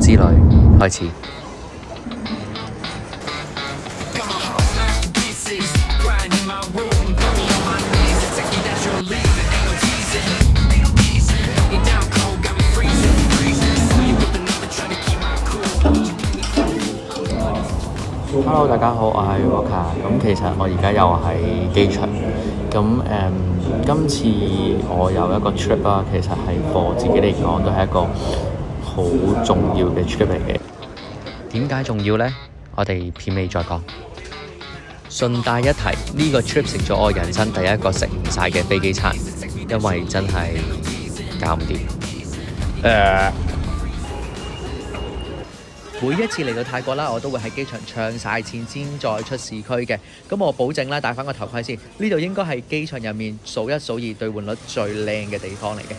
之旅開始。Hello， 大家好，我係 Walker。咁其實我而家又喺機場。今次我有一個 trip 啦，其實係 for 自己嚟講都係一個好重要嘅 trip 嚟嘅。點解重要呢？我哋片尾再講。順帶一提，呢個 trip 食咗我人生第一個食唔晒嘅飛機餐，因為真係搞唔掂。每一次嚟到泰國啦，我都會喺機場唱晒錢先再出市區嘅。咁我保證啦，戴翻個頭盔先。呢度應該係機場入面數一數二兌換率最靚嘅地方嚟嘅。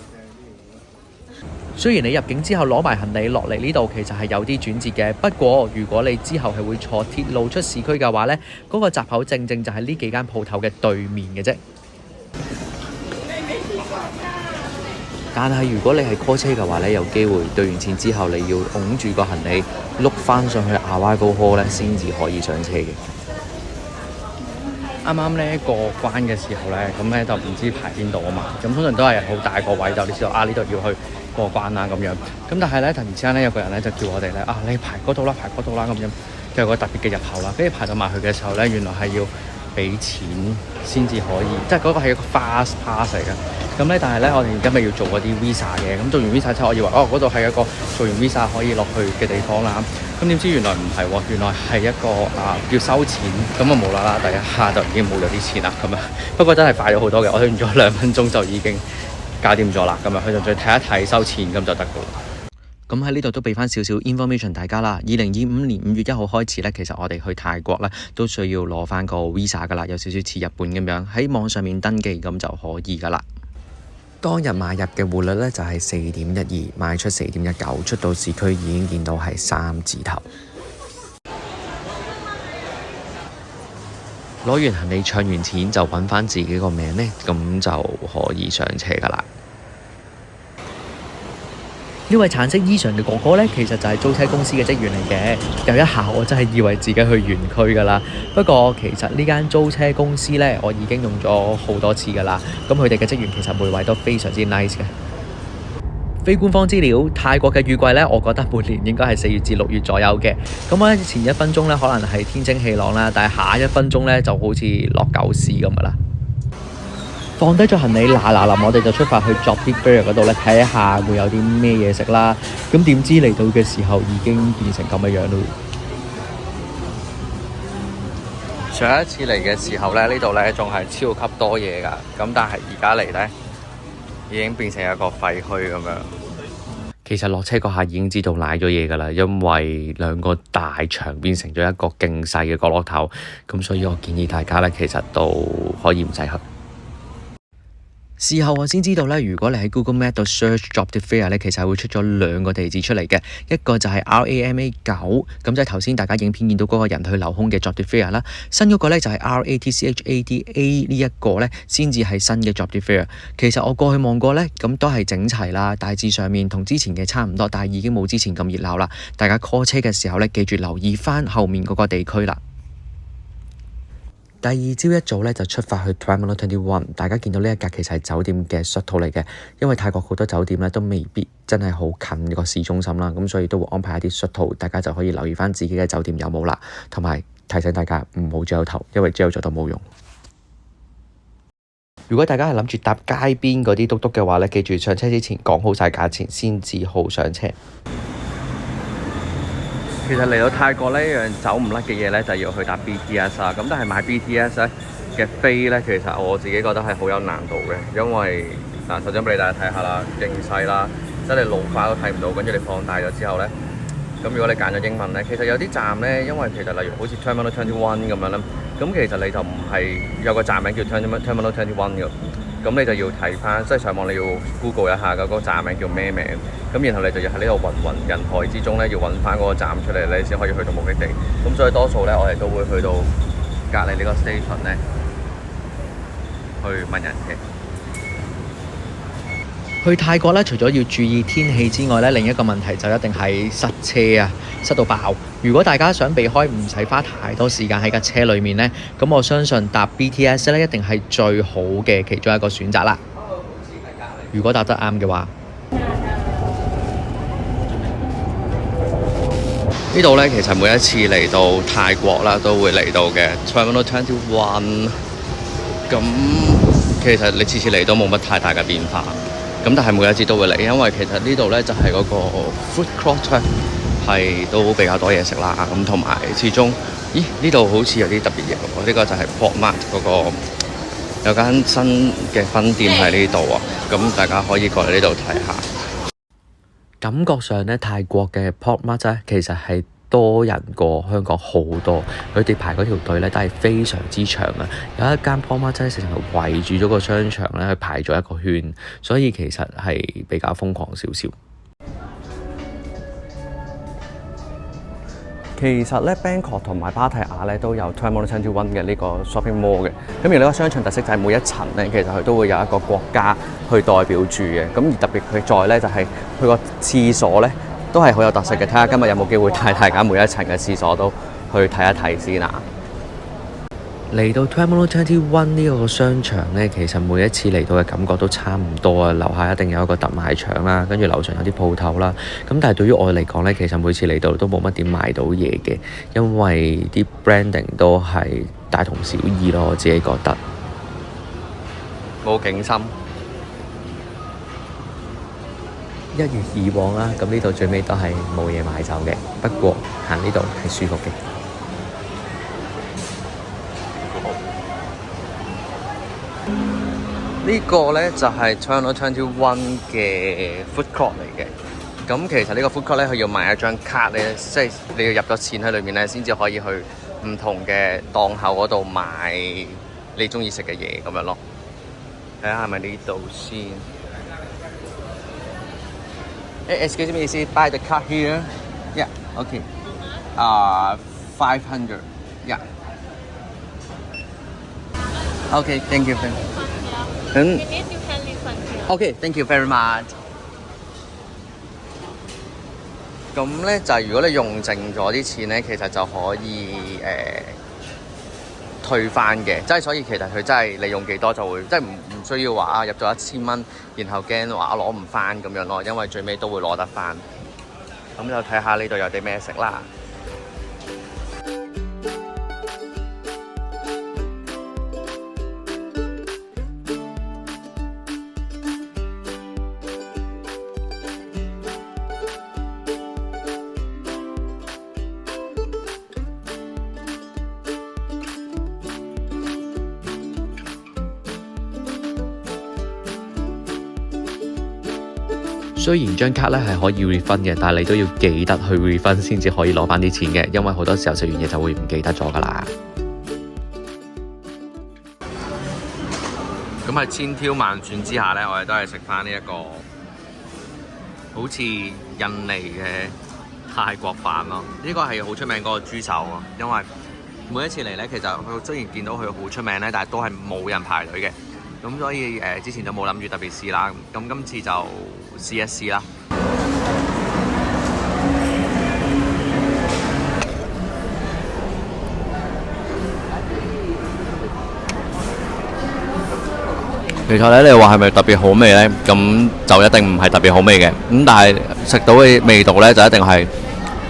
雖然你入境之後攞埋行李落嚟呢度，其實係有啲轉折嘅。不過如果你之後係會坐鐵路出市區嘅話呢，嗰個閘口正正就係呢幾間鋪頭嘅對面嘅啫。但係如果你係 call 車嘅話咧，有機會兌完錢之後，你要擁住個行李碌翻上去Arrival Hall咧，先至可以上車嘅。啱啱咧過關嘅時候咧，咁咧就唔知排邊度啊嘛。咁通常都係好大個位，就你知道呢度要去過關啦咁樣。咁但係咧突然之間咧有個人咧就叫我哋咧你排嗰度啦，排嗰度啦咁樣。就有個特別嘅入口啦，跟住排到埋去嘅時候咧，原來係要俾錢先至可以，即係嗰個係一個 fast pass 嚟嘅。咁咧，但係咧，我哋而家咪要做嗰啲 visa 嘅。咁做完 visa 之後，我以為嗰度係一個做完 visa 可以落去嘅地方啦。咁點知原來唔係喎，原來係一個要收錢。咁啊無啦啦，第一下就已經冇咗啲錢啦咁樣。不過真係快咗好多嘅，我用咗2分鐘就已經搞掂咗啦。咁樣佢就再睇一睇收錢咁就得㗎啦。咁喺呢度都俾翻少少 information 大家啦。2025年5月1號開始咧，其實我哋去泰國咧都需要攞翻個 visa 噶啦，有少少似日本咁樣喺網上面登記咁就可以噶啦。當日買入嘅匯率咧就係4.12，賣出4.19，出到市區已經見到係3字頭。攞完行李唱完錢就揾翻自己個名咧，咁就可以上車噶啦。呢位橙色衣裳嘅哥哥呢，其實就係租車公司嘅職員嚟嘅。有一下我真係以為自己去園區㗎啦。不過其實呢間租車公司呢，我已經用咗好多次㗎啦。咁佢哋嘅職員其實每位都非常之 nice 嘅。非官方資料，泰國嘅雨季呢，我覺得每年應該係4月至6月左右嘅。咁咧前1分鐘呢，可能係天清氣朗啦，但係下1分鐘呢，就好似落狗屎咁㗎啦。放低咗行李，臨我哋就出發去 Jobbik Fair 嗰度咧，睇下會有啲咩嘢食啦。咁點知嚟到嘅時候已經變成咁嘅樣咯。上一次嚟嘅時候咧，呢度咧仲係超級多嘢㗎。咁但係而家嚟咧，已經變成一個廢墟咁樣。其實落車嗰下已經知道賴咗嘢㗎啦，因為2個大場變成咗一個勁細嘅角落頭。咁所以我建議大家咧，其實都可以唔使去。事後我先知道咧，如果你喺 Google Map 度 search Jobbik Fair 咧，其實係會出咗2個地址出嚟嘅，一個就係 RAMA 9，咁即係頭先大家影片見到嗰個人去留空嘅 Jobbik Fair 啦。新嗰個咧就係 RATCHADA 呢一個咧，先至係新嘅 Jobbik Fair。其實我過去望過咧，咁都係整齊啦，大致上面同之前嘅差唔多，但係已經冇之前咁熱鬧啦。大家 call 車嘅時候咧，記住留意翻後面嗰個地區啦。第二朝一早咧就出發去 Terminal 21，大家見到呢一格其實係酒店嘅 shuttle 嚟嘅，因為泰國好多酒店咧都未必真係好近個市中心啦，咁所以都會安排一啲 shuttle，大家就可以留意翻自己嘅酒店有冇啦，同埋提醒大家唔好朝頭，因為朝早都冇用。如果大家係諗住搭街邊嗰啲嘟嘟嘅話咧，記住上車之前講好晒價錢先至好上車。其實嚟到泰國呢，一樣走唔甩嘅嘢呢，就係要去搭 BTS 啦。咁但係買 BTS 咧嘅飛呢，其實我自己覺得係好有難度嘅，因為首先俾大家睇下啦，勁細啦，即係你路花都睇唔到，跟住你放大咗之後呢，咁如果你揀咗英文呢，其實有啲站呢，因為其實例如好似 Terminal 21咁樣啦，咁其實你就唔係有個站名叫 Terminal 21嘅。咁你就要睇翻，即係上網你要 Google 一下嗰個站名叫咩名，咁然後你就要喺呢度芸人海之中咧，要揾翻嗰個站出嚟，你先可以去到目的地。咁所以多數咧，我哋都會去到隔離呢個 station 咧，去問人嘅。去泰國咧，除咗要注意天氣之外咧，另一個問題就一定係塞車啊，塞到爆。如果大家想避開唔使花太多時間喺架車裏面呢，咁我相信搭 BTS 咧一定係最好嘅其中一個選擇啦。如果搭得啱嘅話，呢度呢，其實每一次嚟到泰國啦，都會嚟到嘅 Terminal 21。咁其實你次次嚟都冇乜太大嘅變化。咁但係每一次都會嚟，因為其實呢度呢就係嗰個 food court 係都比較多嘢食啦。咁同埋始終，咦呢度好似有啲特別嘢喎。呢個就係 Pop Mart 嗰個有間新嘅分店喺呢度啊。咁大家可以過嚟呢度睇下。感覺上呢，泰國嘅 Pop Mart 咧其實係多人過香港好多，佢哋排嗰條隊咧都係非常之長啊！有一間 Pop Mart 成日圍住咗個商場咧，去排咗一個圈，所以其實係比較瘋狂少少。其實咧 Bangkok 同埋芭提雅咧都有 Terminal 21嘅呢個 shopping mall 嘅。咁而呢個商場特色就係每一層咧，其實佢都會有一個國家去代表住嘅。咁而特別佢在咧就係佢個廁所咧，都係好有特色嘅，睇下今日有冇機會帶大家每一層嘅廁所都去睇一睇先啊！嚟到 Terminal 21呢個商場呢，其實每一次嚟到嘅感覺都差唔多啊！樓下一定有一個特賣場啦，跟住樓上有啲鋪頭啦。咁但係對於我嚟講呢，其實每次嚟到都冇乜點買到嘢嘅，因為啲 branding 都係大同小異咯，我自己覺得。冇景深。一如以往啦，咁呢度最尾都係冇嘢買走嘅。不過行呢度係舒服嘅。呢個呢就係 Terminal 21嘅 food court 嚟嘅。咁其實呢個 food court 呢，佢要買一張卡呢，即係你要入咗錢喺裏面呢，先至可以去唔同嘅檔口嗰度買你中意食嘅嘢咁樣咯。睇下係咪呢度先。Excuse me, is it buy the card here? Yeah, okay. 500. Yeah. Okay, thank you. Okay, thank you very much. 咁咧就係如果你用剩咗啲錢咧，其實就可以退翻嘅，即係所以其實佢真係你用幾多就會，即係唔需要話入咗1000蚊，然後驚話攞唔翻咁樣咯，因為最尾都會攞得翻。咁就睇下呢度有啲咩食啦。雖然張卡咧係可以 refund 嘅，但係你都要記得去 refund 先至可以攞翻啲錢嘅，因為好多時候食完嘢就會唔記得咗噶啦。咁喺千挑萬選之下咧，我哋都係食翻呢一個好似印尼嘅泰國飯咯。呢個係好出名嗰個豬手啊，因為每一次嚟咧，其實佢雖然見到佢好出名咧，但係都係冇人排隊嘅。咁所以之前都冇諗住特別試啦，咁今次就試一試啦。其實咧，你話係咪特別好味咧？咁就一定唔係特別好味嘅。咁但係食到嘅味道咧，就一定係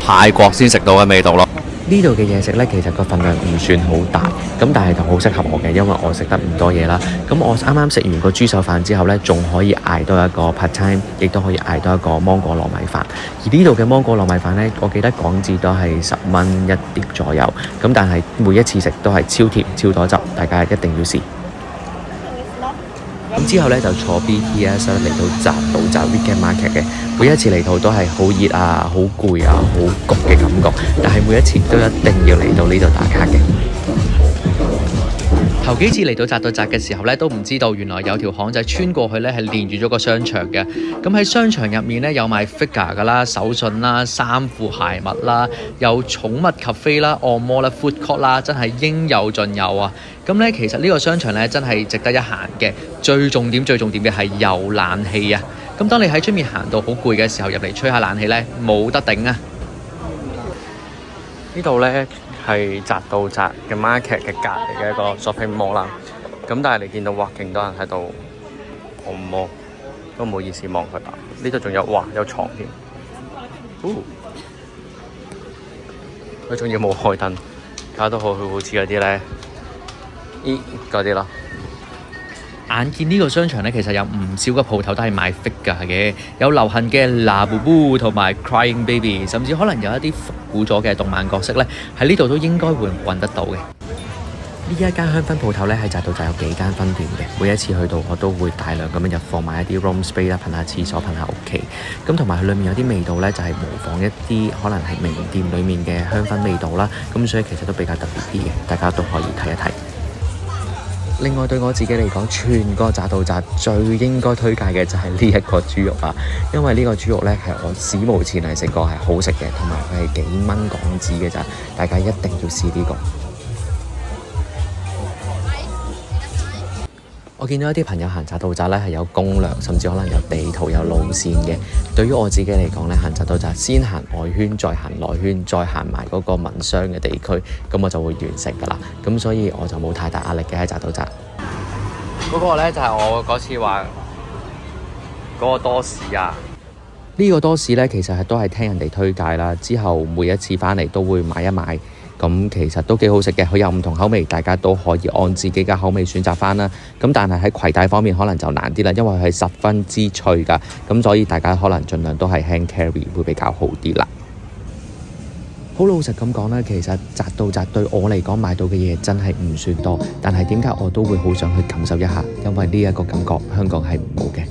泰國先食到嘅味道咯。呢度嘅嘢食呢，其實個份量唔算好大，咁但係就好適合我嘅，因為我食得唔多嘢啦。咁我啱啱食完個豬手飯之後呢，仲可以嗌多一個 Pad Thai，亦都可以嗌多一個芒果糯米飯。而呢度嘅芒果糯米飯呢，我記得港紙都係10蚊一碟左右，咁但係每一次食都係超甜超多汁，大家一定要試。咁之後咧就坐 BTS 嚟到扎道扎 Weekend Market 嘅，每一次嚟到都係好熱啊、好攰啊、好焗嘅感覺，但係每一次都一定要嚟到呢度打卡嘅。頭幾次嚟到扎道扎嘅時候咧，都唔知道原來有條巷仔穿過去咧係連住咗個商場嘅。咁喺商場入面咧有賣 figure 噶啦、手信啦、衫褲鞋襪啦，有寵物 cafe 啦、按摩啦、food court 啦，真係應有盡有啊！咁咧其實呢個商場咧真係值得一行嘅。最重點嘅係有冷氣啊！咁當你喺出面行到好攰嘅時候，入嚟吹下冷氣呢，冇得頂啊！呢度呢係扎道扎嘅 market 嘅隔離嘅一個 shopping mall 啦。咁但係你見到哇，勁多人喺度按摩，都唔好意思望佢啦。呢度仲有哇，有床添。佢仲要冇開燈，搞到好似嗰啲呢，嗰啲咯。眼見呢個商場呢，其實有唔少嘅鋪頭都係賣 figure 嘅，有流行嘅 Labubu 同埋 Crying Baby， 甚至可能有一啲復古咗嘅動漫角色呢，喺呢度都應該會揾得到嘅。呢一間香薰鋪頭呢，喺扎道扎有幾間分店嘅，每一次去到我都會大量咁樣入貨買一啲 room spray 啦，噴下廁所，噴下屋企。咁同埋佢裡面有啲味道呢，就係模仿一啲可能係名店裡面嘅香薰味道啦。咁所以其實都比較特別啲嘅，大家都可以睇一睇。另外對我自己嚟講，全個扎道扎最應該推介嘅就係呢一個豬肉啊，因為呢個豬肉呢係我史無前例食過係好食嘅，同埋佢係幾蚊港紙嘅咋，大家一定要試呢個。我見到一啲朋友行扎道扎呢係有攻略，甚至可能有地圖有路線嘅。對於我自己嚟講呢，行扎道扎先行外圈，再行內圈，再行埋嗰個民商嘅地區，咁我就會完成㗎啦。咁所以我就冇太大壓力嘅喺扎道扎。嗰個呢就係我嗰次話嗰個多士啊。呢個多士呢其實都係聽人哋推介啦，之後每一次返嚟都會買一買。咁其實都幾好食嘅，佢有唔同口味，大家都可以按自己嘅口味選擇返啦。咁但係喺攜帶方面可能就難啲啦，因為佢係十分之脆㗎，咁所以大家可能盡量都係 hand carry 會比較好啲啦。好老實咁講啦，其實扎道扎對我嚟講買到嘅嘢真係唔算多，但係點解我都會好想去感受一下，因為呢一個感覺香港係冇嘅。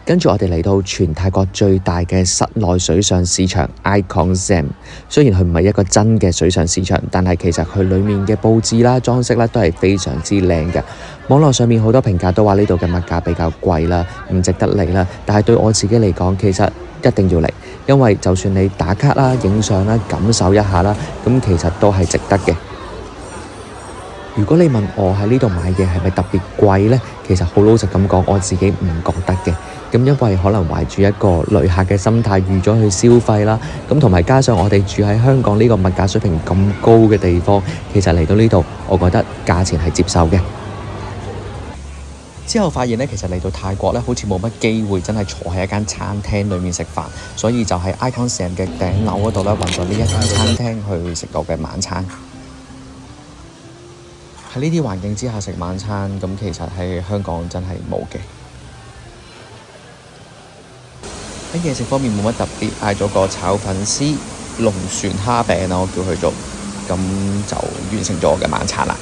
跟住我哋嚟到全泰國最大嘅室內水上市場 Icon Siam。雖然佢唔係一個真嘅水上市場，但係其實佢裡面嘅佈置啦、裝飾啦都係非常之靚嘅。網絡上面好多評價都話呢度嘅物價比較貴啦，唔值得嚟啦。但係對我自己嚟講，其實一定要嚟，因為就算你打卡啦、影相啦、感受一下啦，咁其實都係值得嘅。如果你問我喺呢度買嘢係咪特別貴呢？其實好老實咁講，我自己唔覺得嘅。咁因為可能懷住一個旅客嘅心態預咗去消費啦，咁同埋加上我哋住喺香港呢個物價水平咁高嘅地方，其實嚟到呢度，我覺得價錢係接受嘅。之後發現呢，其實嚟到泰國呢，好似冇乜機會真係坐喺一間餐廳裏面食飯，所以就喺 Icon Siam 嘅頂樓嗰度呢，揾咗呢一間餐廳去食我嘅晚餐。喺呢啲環境之下食晚餐，咁其實喺香港真係冇嘅。喺嘢食方面冇乜特別，嗌咗個炒粉絲、龍船蝦餅啦，我叫佢做，咁就完成咗我嘅晚餐啦。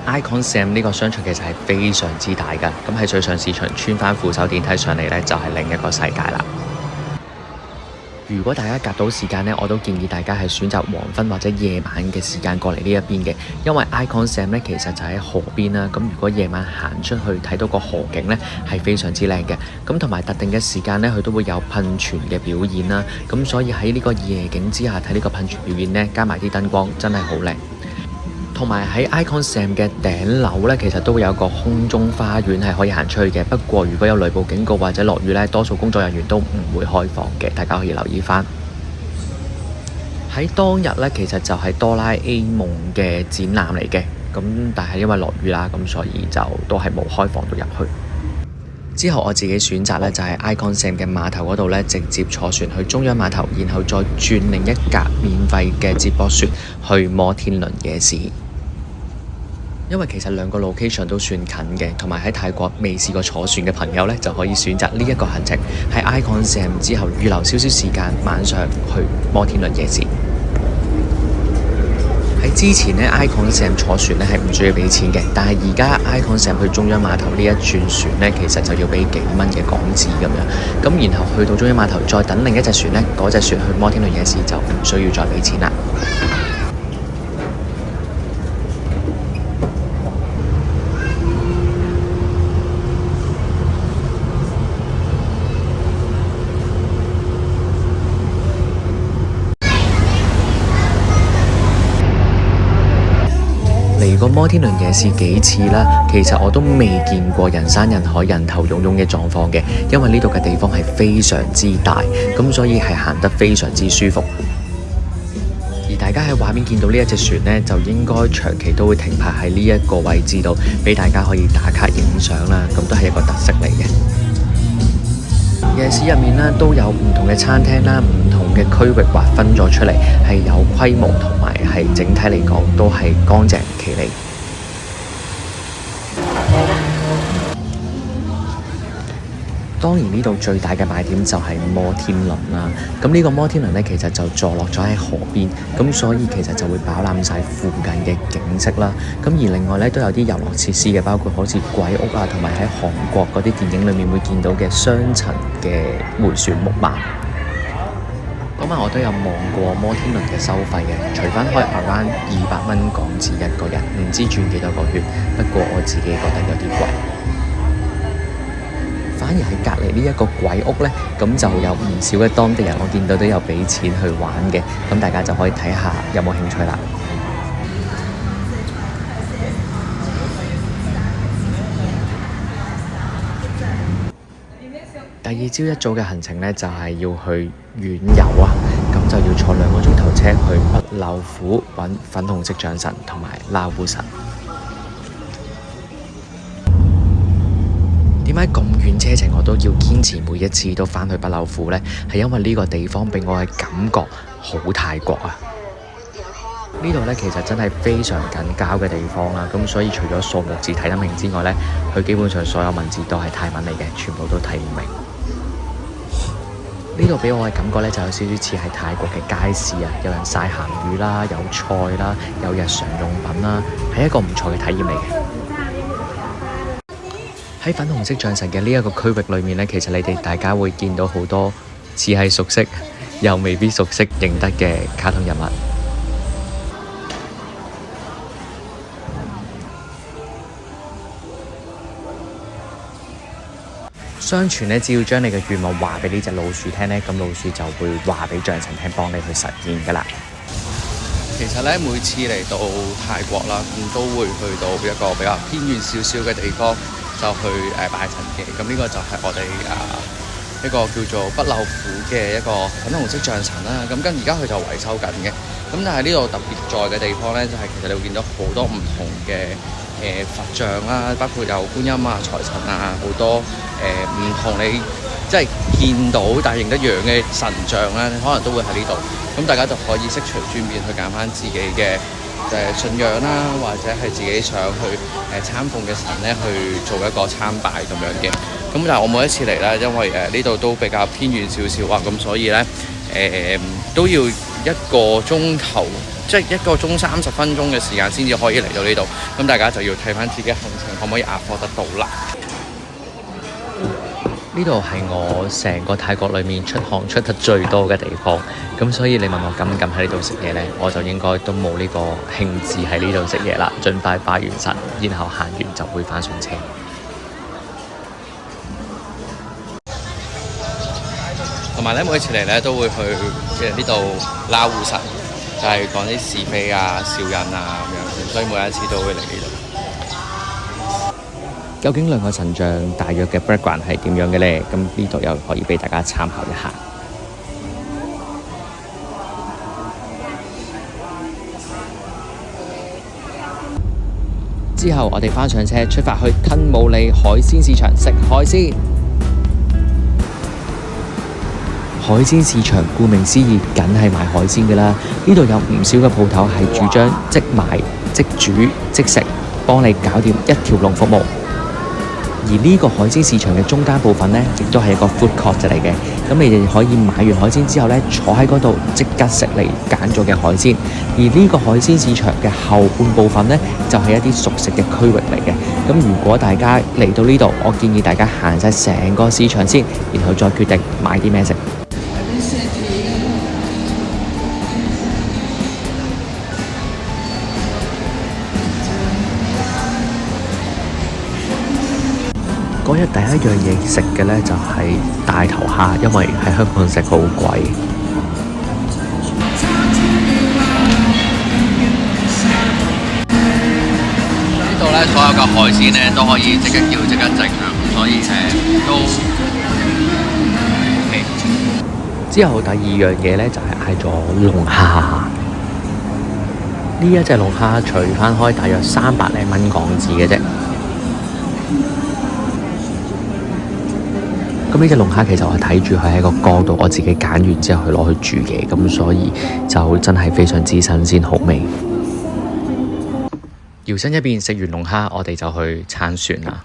Icon Siam 呢個商場其實係非常之大㗎，咁喺水上市場穿返扶手電梯上嚟呢，就係另一個世界啦。如果大家夾到時間呢，我都建議大家係選擇黃昏或者夜晚嘅時間過嚟呢一邊嘅，因為 Icon Siam 呢其實就喺河邊啦。咁如果夜晚行出去睇到個河景呢，係非常之靚嘅。咁同埋特定嘅時間呢，佢都會有噴泉嘅表演啦。咁所以喺呢個夜景之下睇呢個噴泉表演呢，加埋啲燈光真係好靚。同埋喺 Icon Siam 嘅頂樓呢，其實都會有個空中花園係可以行出去嘅。不過如果有雷暴警告或者落雨呢，多數工作人員都唔會開放嘅，大家可以留意返。喺當日呢，其實就係哆啦 A 夢嘅展覽嚟嘅。咁但係因為落雨啦，咁所以就都係冇開放到入去。之後我自己選擇呢，就係 Icon Siam 嘅碼頭嗰度呢，直接坐船去中央碼頭，然後再轉另一格免費嘅接駁船去摩天輪夜市。因為其實兩個 location 都算近嘅，同埋喺泰國未試過坐船嘅朋友呢，就可以選擇呢一個行程，喺 Icon Siam 之後預留少少時間，晚上去摩天輪夜市。喺之前呢 Icon Siam 坐船呢係唔需要俾錢嘅，但係而家 Icon Siam 去中央碼頭呢一轉船呢，其實就要俾幾蚊嘅港紙咁樣。咁然後去到中央碼頭再等另一隻船呢，嗰隻船去摩天輪夜市就唔需要再俾錢啦。嚟過摩天輪夜市幾次啦，其實我都未見過人山人海、人頭湧湧嘅狀況嘅，因為呢度嘅地方係非常之大，咁所以係行得非常之舒服。而大家喺畫面見到呢一隻船呢，就應該長期都會停泊喺呢一個位置度，俾大家可以打卡影相啦，咁都係一個特色嚟嘅。夜市入面呢都有唔同嘅餐廳啦，唔同嘅區域劃分咗出嚟，係有規模同埋係整體嚟講都係乾淨企理。當然呢度最大嘅賣點就係摩天輪啦。咁呢個摩天輪呢，其實就坐落咗喺河邊，咁所以其實就會飽覽晒附近嘅景色啦。咁而另外呢，都有啲遊樂設施嘅，包括好似鬼屋啊，同埋喺韓國嗰啲電影裏面會見到嘅雙層嘅迴旋木馬。嗰晚我都有望過摩天輪嘅收費嘅，除返開 around 200蚊港紙一個人，唔知轉幾多個圈。不過我自己覺得有啲貴。反而喺隔離呢一個鬼屋呢，咁就有唔少嘅當地人，我見到都有俾錢去玩嘅，咁大家就可以睇下有冇興趣啦。第二朝一早嘅行程呢，就係要去遠遊啊，咁就要坐2個鐘頭車去北柳府揾粉紅色象神同埋撈烏神。點解咁遠車程我都要堅持每一次都返去北柳府呢？係因為呢個地方俾我嘅感覺好泰國啊！呢度呢，其實真係非常近郊嘅地方啦，咁所以除咗數目字睇得明之外呢，佢基本上所有文字都係泰文嚟嘅，全部都睇唔明。呢度俾我嘅感覺呢，就有少少似係泰國嘅街市啊，有人曬鹹魚啦，有菜啦，有日常用品啦，係一個唔錯嘅體驗嚟嘅。喺粉紅色象神嘅呢一個區域裏面呢，其實你哋大家會見到好多似係熟悉又未必熟悉認得嘅卡通人物。相傳呢，只要將你嘅願望話俾呢隻老鼠聽呢，咁老鼠就會話俾象神聽，幫你去實現㗎啦。其實咧，每次嚟到泰國啦，咁都會去到一個比較偏遠少少嘅地方，就去拜神嘅。咁呢個就係我哋一個叫做北柳府嘅一個粉紅色象神啦。咁而家佢就維修緊嘅。咁但係呢度特別在嘅地方咧，就係其實你會見到好多唔同嘅佛像啦，包括有觀音啊、財神啊，好多唔同你即係見到但係認得樣嘅神像咧，可能都會喺呢度。咁大家就可以悉隨尊便去揀翻自己嘅信仰啦，或者係自己想去參奉嘅神咧，去做一個參拜咁樣嘅。咁但係我每一次嚟咧，因為呢度都比較偏遠少少啊，咁所以咧都要1個鐘頭，即係1個鐘30分鐘嘅時間先至可以嚟到呢度。咁大家就要睇翻自己行程可唔可以壓貨得到啦。呢度係我成個泰國裏面出汗出得最多嘅地方，咁所以你問我敢唔敢喺呢度食嘢呢？我就應該都冇呢個興致喺呢度食嘢啦，盡快拜完神，然後行完就會返上車。同埋咧，每一次嚟咧都會去呢度撈烏神，就係講啲是非啊、小人啊咁樣，所以每一次都會嚟呢度。究竟2個神像大約嘅 background 係點樣嘅呢？咁呢度又可以俾大家參考一下。之後我哋返上車，出發去吞武里海鮮市場食海鮮。海鮮市場顧名思義，梗係賣海鮮嘅啦。呢度有唔少嘅鋪頭係主張即買即煮即食，幫你搞掂一條龍服務。而呢個海鮮市場嘅中間部分呢，亦都係一個 food court 嚟嘅。咁你哋可以買完海鮮之後呢，坐喺嗰度即刻食你揀咗嘅海鮮。而呢個海鮮市場嘅後半部分呢，就係一啲熟食嘅區域嚟嘅。咁如果大家嚟到呢度，我建議大家行晒成個市場先，然後再決定買啲咩食。嗰日第一樣嘢食嘅呢，就係大頭蝦，因為喺香港食好貴。咧，所有嘅海鮮咧都可以即刻叫即刻整啊，所以都 OK。之後第二樣嘢咧就係嗌咗龍蝦。呢一隻龍蝦除翻開大約300零蚊港紙嘅啫。咁呢隻龍蝦其實我睇住佢喺個缸度，我自己揀完之後去攞去煮嘅，咁所以就真係非常之新鮮好味。搖身一變食完龍蝦，我哋就去撐船啦。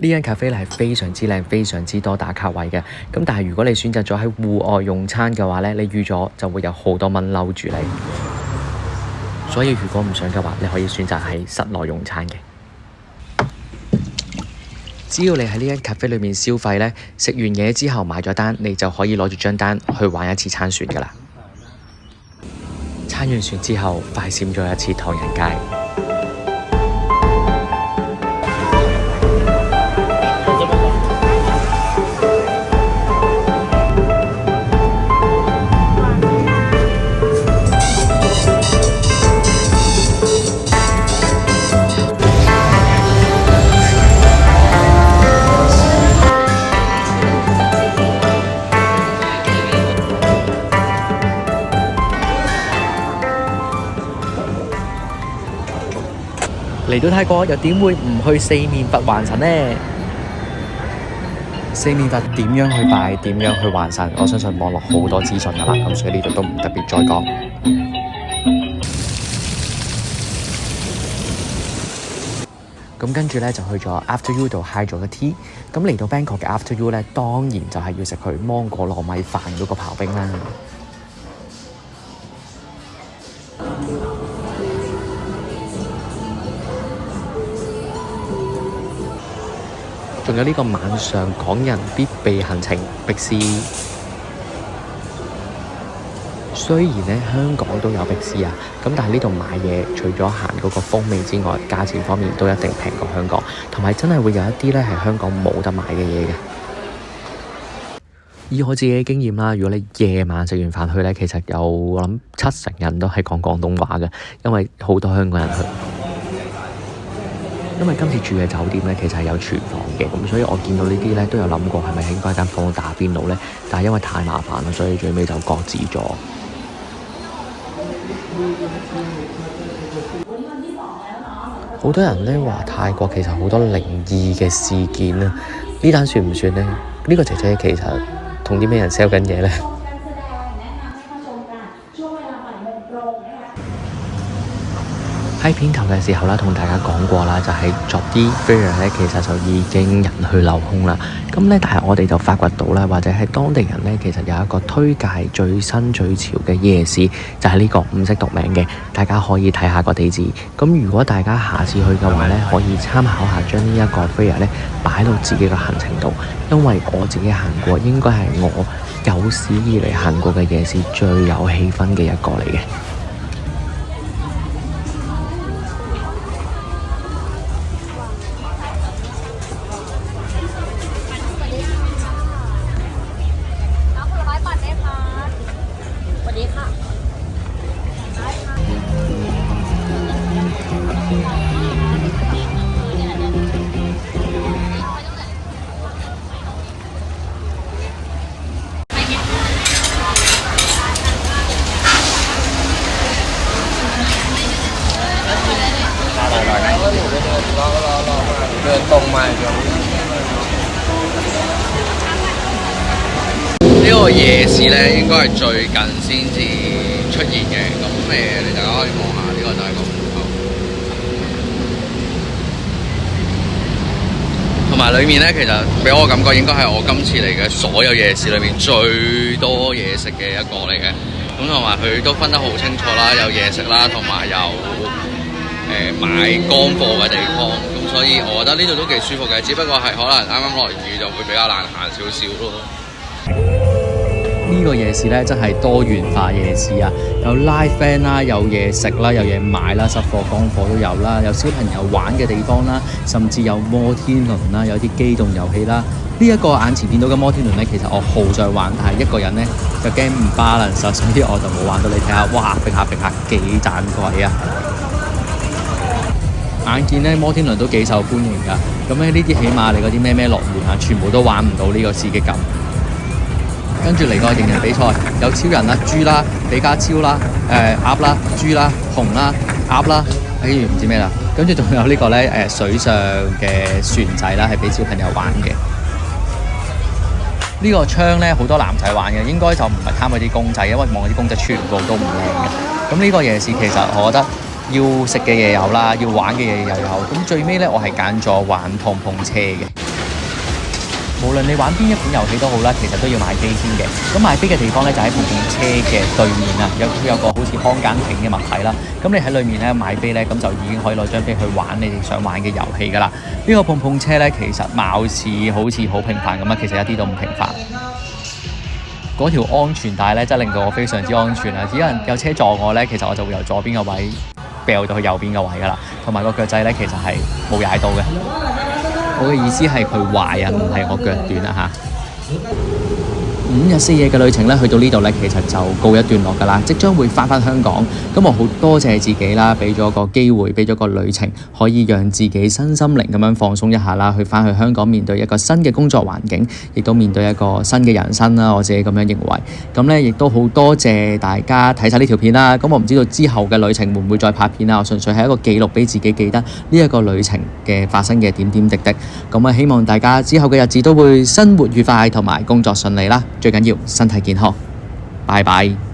呢間咖啡咧係非常之靚，非常之多打卡位嘅。咁但係如果你選擇咗喺戶外用餐嘅話咧，你預咗就會有好多蚊嬲住你。所以如果唔想嘅話，你可以選擇喺室內用餐嘅。只要你喺呢間咖啡裏面消費咧，食完嘢之後買咗單，你就可以攞住張單去玩一次撐船㗎啦。撐完船之後，快閃咗一次唐人街。嚟到泰國又點會唔去四面佛還神呢？四面佛點樣去拜，點樣去還神？我相信網絡好多資訊㗎啦，咁所以呢度都唔特別再講。咁跟住咧就去咗 After You 度 high 咗個 tea。咁嚟到 Bangkok 嘅 After You 咧，當然就係要食佢芒果糯米飯嗰個刨冰啦。仲有呢個晚上港人必備行程碧斯。雖然咧香港都有碧斯啊，咁但係呢度買嘢除咗行嗰個風味之外，價錢方面都一定平過香港，同埋真係會有一啲咧係香港冇得買嘅嘢嘅。以我自己嘅經驗啦，如果你夜晚食完飯去咧，其實有我諗70%人都係講廣東話嘅，因為好多香港人去。因為今次住嘅酒店咧，其實係有廚房嘅，咁所以我見到呢啲咧都有諗過係咪應該喺間房度打邊爐咧，但係因為太麻煩啦，所以最尾就擱置咗。好多人咧話泰國其實好多靈異嘅事件啊，呢單算唔算呢？呢個姐姐其實同啲咩人 sell 緊嘢咧？喺片頭嘅時候啦，同大家講過啦，就係昨啲飛人咧，其實就已經人去樓空啦。咁咧，但係我哋就發掘到啦，或者係當地人咧，其實有一個推介最新最潮嘅夜市，就係呢個唔識讀名嘅，大家可以睇下個地址。咁如果大家下次去嘅話咧，可以參考下將呢一個飛人咧擺到自己嘅行程度，因為我自己行過，應該係我有史以嚟行過嘅夜市最有氣氛嘅一個嚟嘅。呢個夜市咧應該係最近先至出現嘅，咁你大家可以望下，呢個就係個門口，同埋裡面咧其實俾我感覺應該係我今次嚟嘅所有夜市裏面最多嘢食嘅一個嚟嘅，咁同埋佢都分得好清楚啦，有嘢食啦，同埋有買乾貨嘅地方，咁所以我覺得呢度都幾舒服嘅，只不過係可能啱啱落完雨就會比較難行少少咯。呢個夜市咧真係多元化夜市啊！有 live band 啦，有嘢食啦，有嘢買啦，濕貨乾貨都有啦，有小朋友玩嘅地方啦，甚至有摩天輪啦，有啲機動遊戲啦。呢一個眼前見到嘅摩天輪咧，其實我好想玩，但係一個人咧就驚唔 balance，所以我就冇玩到。你睇下，哇！揈下幾盞鬼啊！眼見咧摩天輪都幾受歡迎㗎，咁咧呢啲起碼你嗰啲咩樂園啊，全部都玩唔到呢個刺激感。跟住嚟個形人比賽，有超人啦、豬啦、比卡超啦、鴨啦、豬啦、熊啦、鴨啦，唔知咩啦。跟住仲有呢個咧水上嘅船仔啦，係俾小朋友玩嘅。呢個窗咧好多男仔玩嘅，應該就唔係貪嗰啲公仔，因為望嗰啲公仔全部都唔靚嘅。咁呢個夜市其實我覺得要食嘅嘢有啦，要玩嘅嘢又有。咁最尾咧，我係揀咗玩碰碰車嘅。無論你玩邊一款遊戲都好啦，其實都要買飛先嘅。咁買飛嘅地方咧就喺碰碰車嘅對面啊，有個好似康間亭嘅物體啦。咁你喺裏面咧買飛咧，咁就已經可以攞張飛去玩你哋想玩嘅遊戲噶啦。呢個碰碰車咧，其實貌似好似好平凡咁啊，其實一啲都唔平凡。嗰條安全帶咧，真係令到我非常之安全啊！只要有車撞我咧，其實我就會由左邊個位掉到去右邊個位噶啦。同埋個腳仔咧，其實係冇踩到嘅。我嘅意思係佢壞啊，唔係我腳短啊嚇。5日4夜嘅旅程咧，去到呢度咧，其實就告一段落㗎啦。即將會翻香港，咁我好多謝自己啦，俾咗個機會，俾咗個旅程，可以讓自己身心靈咁樣放鬆一下啦。去翻去香港面對一個新嘅工作環境，亦都面對一個新嘅人生啦。我自己咁樣認為。咁咧，亦都好多謝大家睇晒呢條片啦。咁我唔知道之後嘅旅程會唔會再拍片啦。我純粹係一個記錄俾自己記得呢一個旅程嘅發生嘅點點滴滴。咁啊，希望大家之後嘅日子都會生活愉快同埋工作順利啦。最緊要身體健康，拜拜。